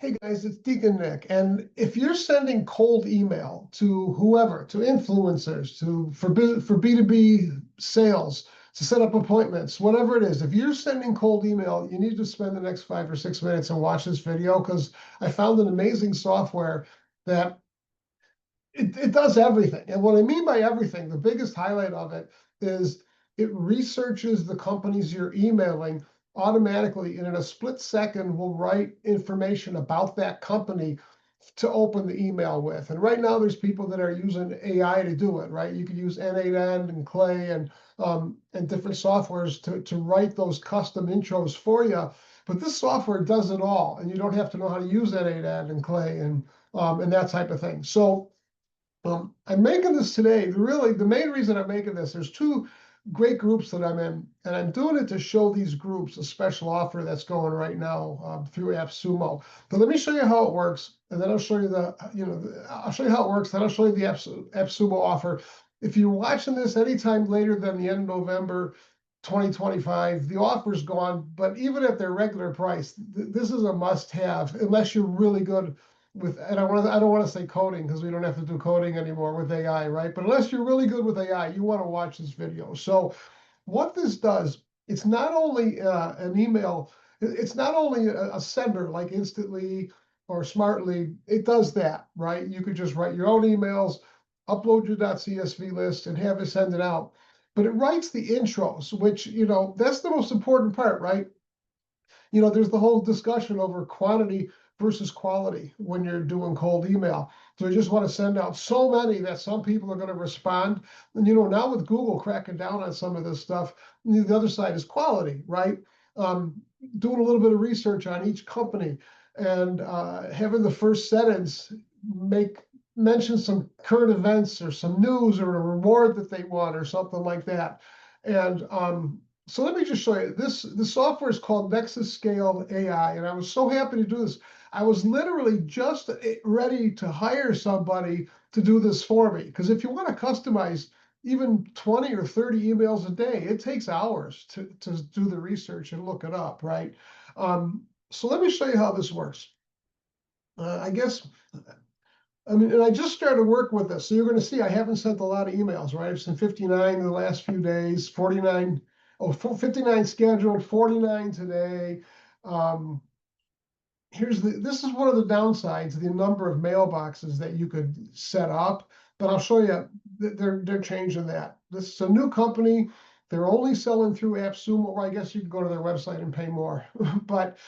Hey guys, it's Deacon Nick. And if you're sending cold email to whoever, to influencers, for B2B sales, to set up appointments, whatever it is, if you're sending cold email, you need to spend the next 5 or 6 minutes and watch this video because I found an amazing software that it does everything. And what I mean by everything, the biggest highlight of it is it researches the companies you're emailing automatically, and in a split second will write information about that company to open the email with. And right now there's people that are using AI to do it, right? You could use N8N and Clay and different softwares to write those custom intros for you. But this software does it all, and you don't have to know how to use N8N and Clay and that type of thing. So I'm making this today. Really, the main reason I'm making this, there's two great groups that I'm in, and I'm doing it to show these groups a special offer that's going right now through AppSumo. But let me show you how it works, and then I'll show you I'll show you how it works, then I'll show you the AppSumo offer. If you're watching this anytime later than the end of November 2025, the offer's gone. But even at their regular price, this is a must-have unless you're really good with, and I don't want to say coding because we don't have to do coding anymore with AI, right? But unless you're really good with AI, you want to watch this video. So what this does, it's not only an email, it's not only a sender like Instantly or Smartly, it does that, right? You could just write your own emails, upload your .csv list and have it send it out. But it writes the intros, which, that's the most important part, right? There's the whole discussion over quantity versus quality when you're doing cold email. So you just want to send out so many that some people are going to respond. And now with Google cracking down on some of this stuff, the other side is quality, right? Doing a little bit of research on each company and having the first sentence mention some current events or some news or a reward that they want or something like that. And so let me just show you this. The software is called Nexuscale AI, and I was so happy to do this. I was literally just ready to hire somebody to do this for me. Because if you want to customize even 20 or 30 emails a day, it takes hours to do the research and look it up, right? So let me show you how this works. And I just started working with this. So you're going to see I haven't sent a lot of emails, right? I've sent 59 in the last few days, 49. 59 scheduled, 49 today. This is one of the downsides, the number of mailboxes that you could set up, but I'll show you they're changing that. This is a new company. They're only selling through AppSumo, or I guess you can go to their website and pay more. But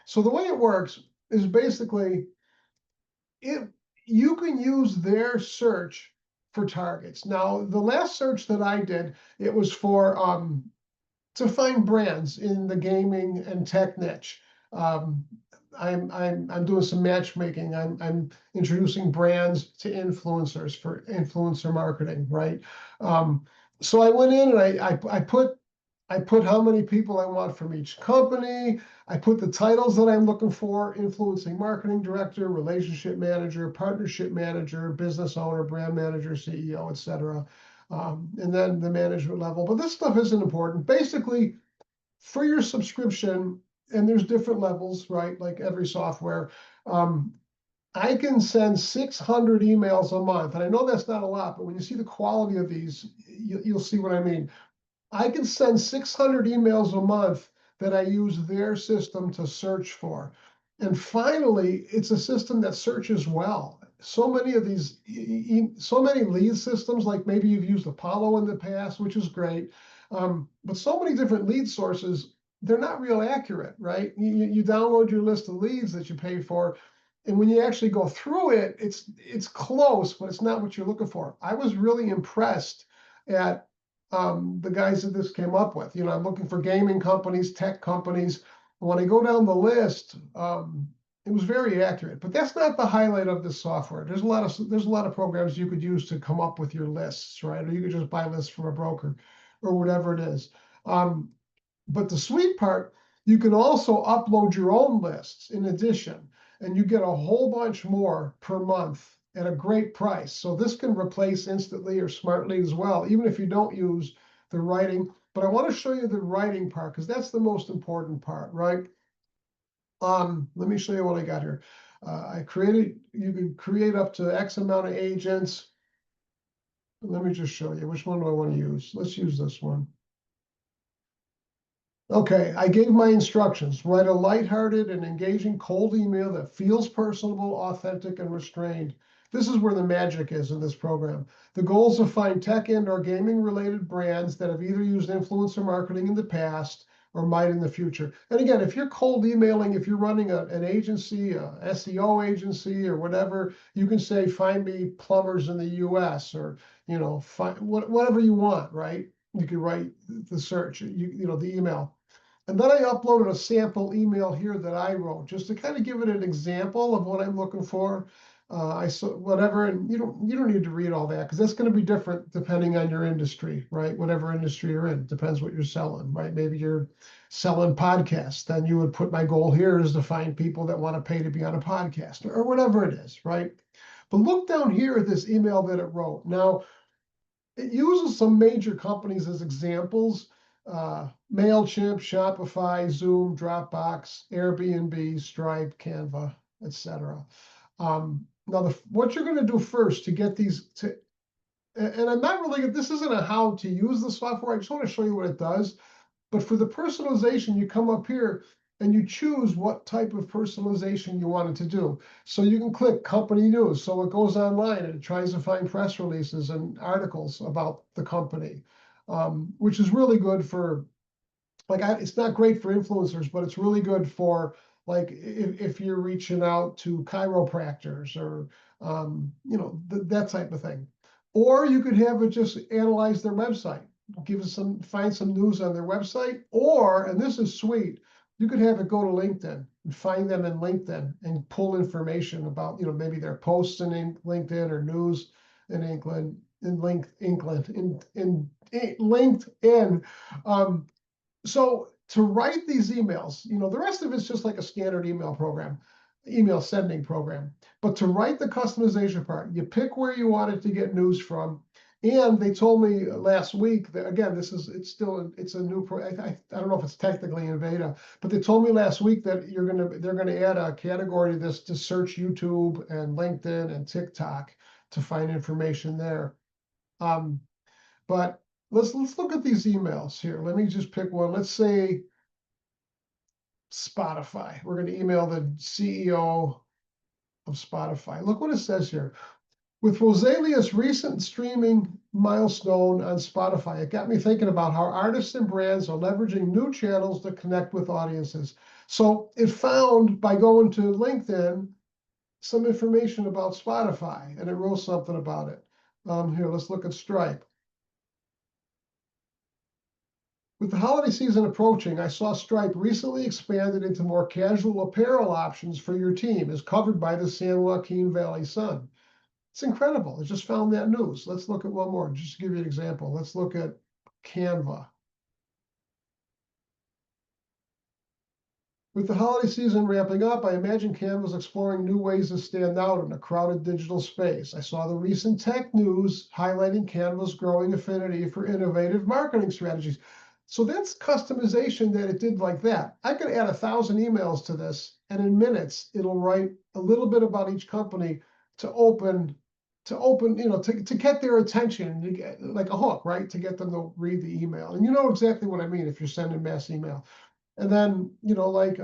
so the way it works is basically you can use their search for targets. Now, the last search that I did, it was for to find brands in the gaming and tech niche. I'm doing some matchmaking. I'm introducing brands to influencers for influencer marketing, right? So I went in and I put how many people I want from each company. I put the titles that I'm looking for: influencing marketing director, relationship manager, partnership manager, business owner, brand manager, CEO, etc. And then the management level. But this stuff isn't important. Basically, for your subscription, and there's different levels, right? Like every software. I can send 600 emails a month. And I know that's not a lot, but when you see the quality of these, you'll see what I mean. I can send 600 emails a month that I use their system to search for. And finally, it's a system that searches well. So many of these, so many lead systems, like maybe you've used Apollo in the past, which is great. But so many different lead sources, they're not real accurate, right? You download your list of leads that you pay for, and when you actually go through it, it's close, but it's not what you're looking for. I was really impressed at the guys that this came up with. I'm looking for gaming companies, tech companies. When I go down the list, it was very accurate. But that's not the highlight of this software. There's a lot of programs you could use to come up with your lists, right? Or you could just buy lists from a broker or whatever it is. But the sweet part, you can also upload your own lists in addition, and you get a whole bunch more per month at a great price. So this can replace Instantly or Smartly as well, even if you don't use the writing. But I want to show you the writing part because that's the most important part, right? Let me show you what I got here. You can create up to X amount of agents. Let me just show you. Which one do I want to use? Let's use this one. Okay, I gave my instructions. Write a lighthearted and engaging cold email that feels personable, authentic, and restrained. This is where the magic is in this program. The goal is to find tech and/or gaming-related brands that have either used influencer marketing in the past or might in the future. And again, if you're cold emailing, if you're running an agency, a SEO agency, or whatever, you can say, find me plumbers in the US, or find whatever you want, right? You can write the search, the email. And then I uploaded a sample email here that I wrote just to kind of give it an example of what I'm looking for. I saw whatever, and you don't need to read all that because that's going to be different depending on your industry, right? Whatever industry you're in, depends what you're selling, right? Maybe you're selling podcasts, then you would put my goal here is to find people that want to pay to be on a podcast or whatever it is, right? But look down here at this email that it wrote. Now, it uses some major companies as examples. MailChimp, Shopify, Zoom, Dropbox, Airbnb, Stripe, Canva, etc. Now, what you're going to do first to get these and I'm not really, this isn't a how to use the software. I just want to show you what it does. But for the personalization, you come up here and you choose what type of personalization you want it to do. So you can click company news. So it goes online and it tries to find press releases and articles about the company, which is really good for, it's not great for influencers, but it's really good for like if you're reaching out to chiropractors or that type of thing. Or you could have it just analyze their website, find some news on their website, or, and this is sweet, you could have it go to LinkedIn and find them in LinkedIn and pull information about, maybe their posts in LinkedIn or news in England, in LinkedIn. So to write these emails, the rest of it's just like a standard email sending program. But to write the customization part, you pick where you want it to get news from. And they told me last week that, again, it's a new I don't know if it's technically in beta, but they told me last week that they're gonna add a category to this to search YouTube and LinkedIn and TikTok to find information there. But let's look at these emails here. Let me just pick one. Let's say Spotify. We're going to email the CEO of Spotify. Look what it says here. With Rosalia's recent streaming milestone on Spotify, it got me thinking about how artists and brands are leveraging new channels to connect with audiences. So it found, by going to LinkedIn, some information about Spotify, and it wrote something about it. Here, let's look at Stripe. With the holiday season approaching, I saw Stripe recently expanded into more casual apparel options for your team, as covered by the San Joaquin Valley Sun. It's incredible. I just found that news. Let's look at one more, just to give you an example. Let's look at Canva. With the holiday season ramping up, I imagine Canva's exploring new ways to stand out in a crowded digital space. I saw the recent tech news highlighting Canva's growing affinity for innovative marketing strategies. So that's customization that it did like that. I could add 1,000 emails to this, and in minutes, it'll write a little bit about each company to get their attention, to get, like a hook, right? To get them to read the email. And you know exactly what I mean if you're sending mass email. And then, like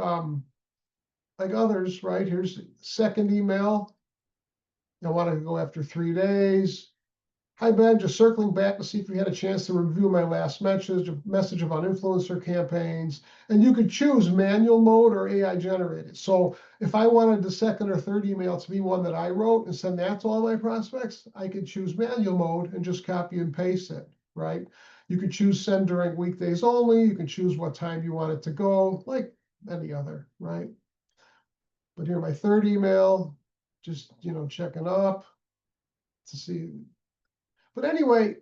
others, right? Here's second email. I want to go after 3 days. Hi, Ben, just circling back to see if you had a chance to review my last message about influencer campaigns. And you could choose manual mode or AI generated. So if I wanted the second or third email to be one that I wrote and send that to all my prospects, I could choose manual mode and just copy and paste it, right? You could choose send during weekdays only. You can choose what time you want it to go, like any other, right? But here, my third email, just, checking up to see. But anyway,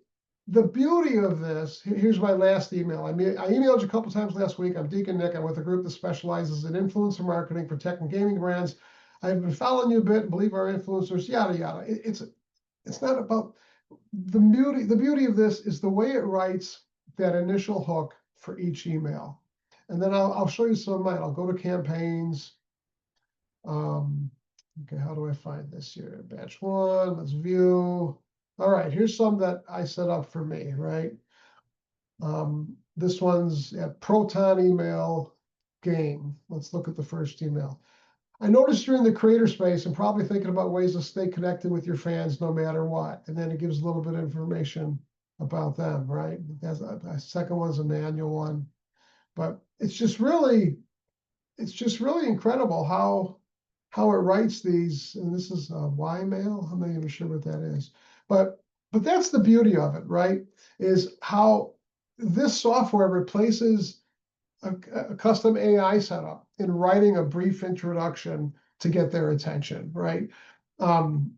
the beauty of this, here's my last email. I emailed you a couple times last week. I'm Deacon Nick. I'm with a group that specializes in influencer marketing for tech and gaming brands. I've been following you a bit and believe our influencers, yada, yada. It's not about the beauty. The beauty of this is the way it writes that initial hook for each email. And then I'll show you some of mine. I'll go to campaigns. Okay, how do I find this here? Batch one, let's view. All right, here's some that I set up for me, right? This one's at Proton email game. Let's look at the first email. I noticed you're in the creator space and probably thinking about ways to stay connected with your fans no matter what. And then it gives a little bit of information about them, right? That's a second one's a manual one, but it's just really incredible how it writes these. And this is Ymail. I'm not even sure what that is, but that's the beauty of it, right? Is how this software replaces a custom AI setup in writing a brief introduction to get their attention, right? Um,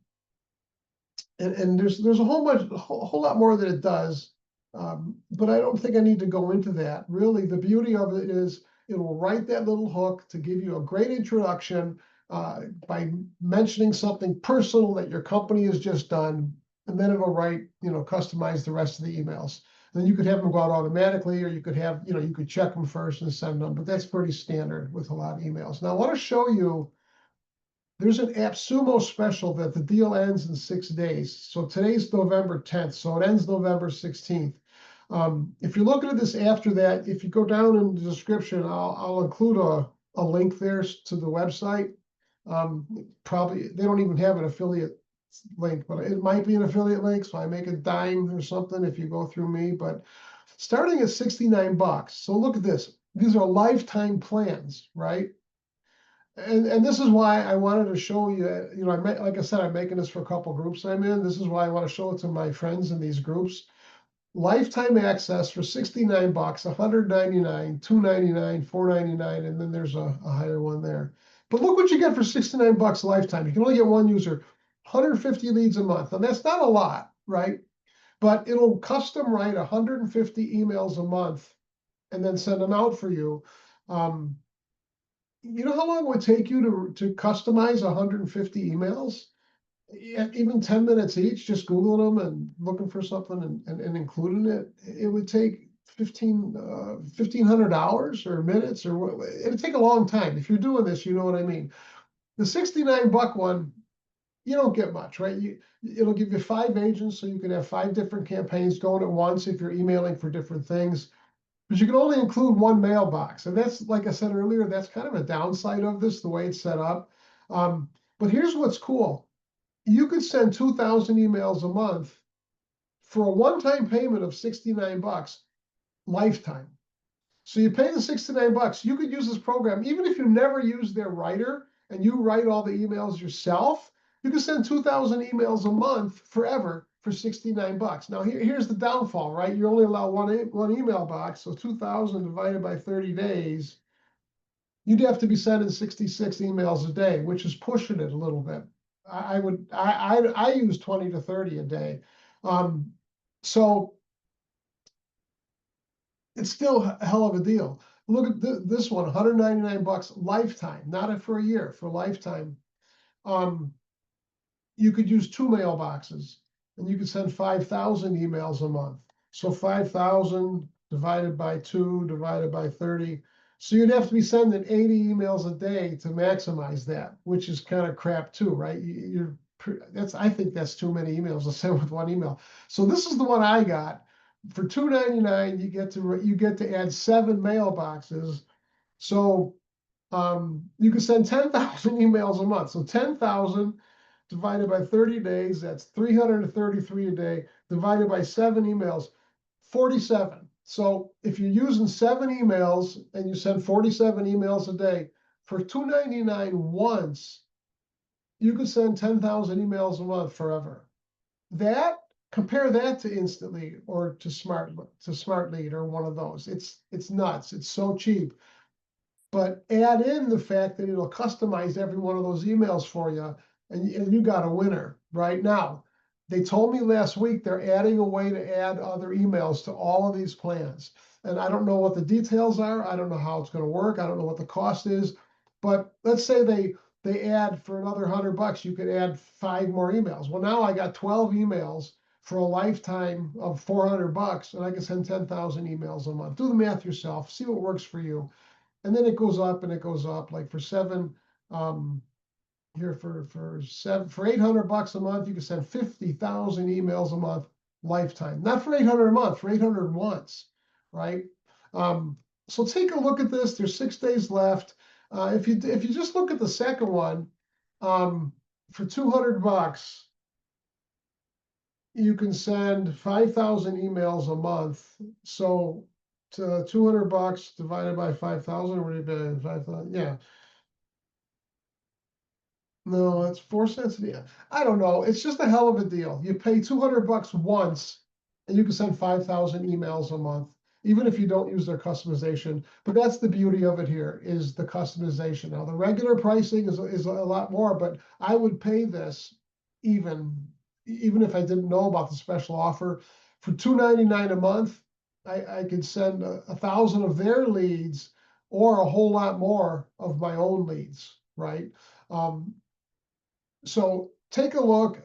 and there's a whole lot more that it does, but I don't think I need to go into that. Really, the beauty of it is it will write that little hook to give you a great introduction by mentioning something personal that your company has just done, and then it'll write, customize the rest of the emails. Then you could have them go out automatically, or you could have, you could check them first and send them, but that's pretty standard with a lot of emails. Now, I want to show you, there's an AppSumo special that the deal ends in 6 days. So today's November 10th, so it ends November 16th. If you're looking at this after that, if you go down in the description, I'll include a link there to the website. Probably, they don't even have an affiliate link, but it might be an affiliate link, so I make a dime or something if you go through me. But starting at 69 bucks. So look at this. These are lifetime plans, right? And this is why I wanted to show you, like I said, I'm making this for a couple groups I'm in. This is why I want to show it to my friends in these groups. Lifetime access for 69 bucks, 199, 299, 499, and then there's a higher one there. But look what you get for 69 bucks lifetime. You can only get one user, 150 leads a month. And that's not a lot, right? But it'll custom write 150 emails a month and then send them out for you. You know how long it would take you to customize 150 emails? Even 10 minutes each, just Googling them and looking for something and including it. It would take 1,500 hours or minutes, or it'd take a long time. If you're doing this, you know what I mean. The 69 buck one, you don't get much, right? It'll give you 5 agents, so you can have 5 different campaigns going at once if you're emailing for different things. But you can only include one mailbox. And that's, like I said earlier, that's kind of a downside of this, the way it's set up. But here's what's cool. You could send 2,000 emails a month for a one-time payment of 69 bucks, lifetime. So you pay the 69 bucks. You could use this program, even if you never use their writer and you write all the emails yourself, you can send 2,000 emails a month forever for 69 bucks. Now here's the downfall, right? You only allow one email box, so 2,000 divided by 30 days, you'd have to be sending 66 emails a day, which is pushing it a little bit. I use 20 to 30 a day. So it's still a hell of a deal. Look at this one, 199 bucks lifetime, not for a year, for lifetime. You could use 2 mailboxes and you could send 5,000 emails a month. So 5,000 divided by 2 divided by 30. So you'd have to be sending 80 emails a day to maximize that, which is kind of crap too, right? I think that's too many emails to send with one email. So this is the one I got. For $2.99, you get to add 7 mailboxes. So you can send 10,000 emails a month. So 10,000 divided by 30 days, that's 333 a day, divided by 7 emails, 47. So if you're using 7 emails and you send 47 emails a day, for $2.99 once, you could send 10,000 emails a month forever. Compare that to Instantly or to SmartLead or one of those. It's nuts. It's so cheap. But add in the fact that it'll customize every one of those emails for you, and you got a winner right now. They told me last week they're adding a way to add other emails to all of these plans. And I don't know what the details are. I don't know how it's going to work. I don't know what the cost is. But let's say they add for another 100 bucks, you could add 5 more emails. Well, now I got 12 emails for a lifetime of 400 bucks, and I can send 10,000 emails a month. Do the math yourself. See what works for you. And then it goes up and it goes up. Like for 7 here for 800 bucks a month, you can send 50,000 emails a month lifetime. Not for 800 a month, for 800 once, right? So take a look at this. There's 6 days left. If you just look at the second one, for 200 bucks, you can send 5,000 emails a month. So to 200 bucks divided by 5,000, or 5,000, yeah. No, it's 4 cents. Yeah, I don't know. It's just a hell of a deal. You pay 200 bucks once, and you can send 5,000 emails a month, even if you don't use their customization. But that's the beauty of it here, is the customization. Now, the regular pricing is a lot more, but I would pay this even even if I didn't know about the special offer. For $2.99 a month, I could send 1,000 of their leads or a whole lot more of my own leads, right? Um, so take a look.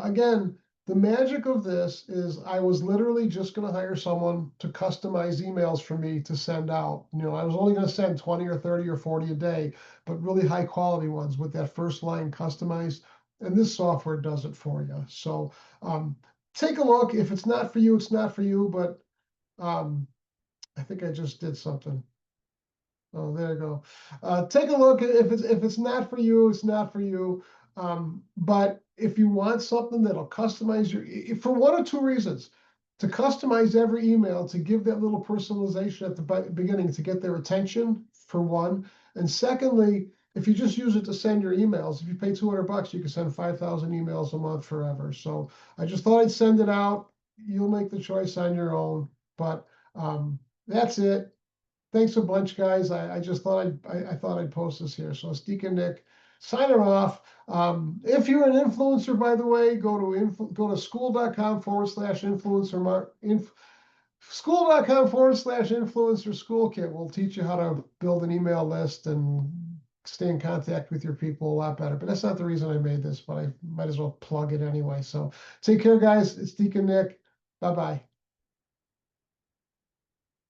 Again, the magic of this is I was literally just going to hire someone to customize emails for me to send out. I was only going to send 20 or 30 or 40 a day, but really high quality ones with that first line customized. And this software does it for you. So take a look. If it's not for you, it's not for you. But I think I just did something. Oh, there you go. Take a look. If it's not for you, it's not for you. But if you want something that'll customize for one or two reasons, to customize every email, to give that little personalization at the beginning to get their attention, for one. And secondly, if you just use it to send your emails, if you pay 200 bucks, you can send 5,000 emails a month forever. So I just thought I'd send it out. You'll make the choice on your own. But that's it. Thanks a bunch, guys. I just thought I thought I'd post this here. So it's Deacon Nick signing off. If you're an influencer, by the way, go to school.com/influencer school.com/influencer school kit. We'll teach you how to build an email list and stay in contact with your people a lot better. But that's not the reason I made this, but I might as well plug it anyway. So take care, guys. It's Deacon Nick. Bye-bye.